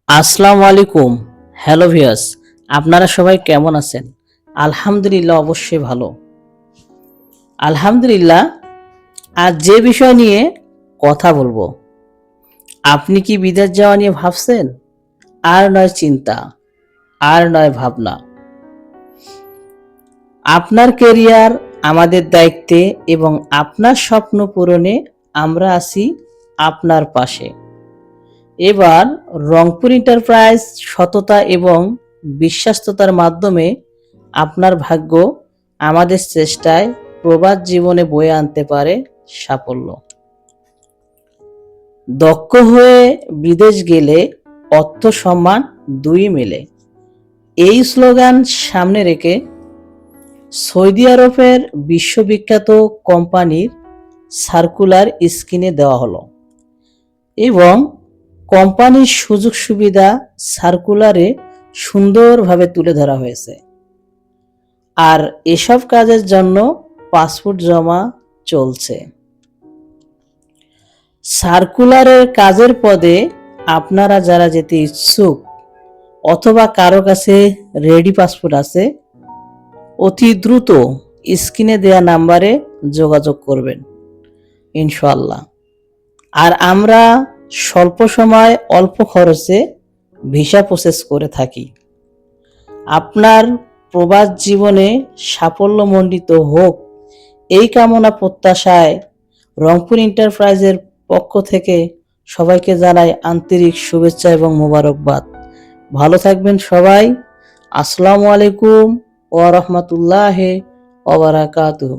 আসসালামু আলাইকুম। Hello viewers, আপনারা সবাই কেমন আছেন? আলহামদুলিল্লাহ, অবশ্যই ভালো। আলহামদুলিল্লাহ, আজ যে বিষয় নিয়ে কথা বলবো, আপনি কি বিদেশ যাওয়া নিয়ে ভাবছেন? আর নয় চিন্তা, আর নয় ভাবনা। আপনার ক্যারিয়ার আমাদের দায়িত্বে এবং আপনার স্বপ্ন পূরণে আমরা আছি আপনার পাশে। এবার রংপুর এন্টারপ্রাইজ সততা এবং বিশ্বাস্ততার মাধ্যমে আপনার ভাগ্য আমাদের চেষ্টায় প্রবাস জীবনে বয়ে আনতে পারে সাফল্য। দক্ষ হয়ে বিদেশ গেলে অর্থ সম্মান দুই মেলে, এই স্লোগান সামনে রেখে সৌদি আরবের বিশ্ববিখ্যাত কোম্পানির সার্কুলার স্ক্রিনে দেওয়া হলো এবং কোম্পানির সুযোগ সুবিধা সার্কুলারে সুন্দরভাবে তুলে ধরা হয়েছে। আর এসব কাজের জন্য পাসপোর্ট জমা চলছে। সার্কুলারের কাজের পদে আপনারা যারা যেতে ইচ্ছুক অথবা কারো কাছে রেডি পাসপোর্ট আছে, অতি দ্রুত স্ক্রিনে দেয়া নাম্বারে যোগাযোগ করবেন ইনশাআল্লাহ। আর আমরা স্বল্প সময় অল্প খরচে ভিসা প্রসেস করে থাকি। আপনার প্রবাস জীবনে সাফল্যমণ্ডিত হোক এই কামনা প্রত্যাশায় রংপুর এন্টারপ্রাইজের পক্ষ থেকে সবাইকে জানাই আন্তরিক শুভেচ্ছা এবং মোবারকবাদ। ভালো থাকবেন সবাই। আসসালামু আলাইকুম ওয়া রাহমাতুল্লাহি ওয়া বারাকাতুহু।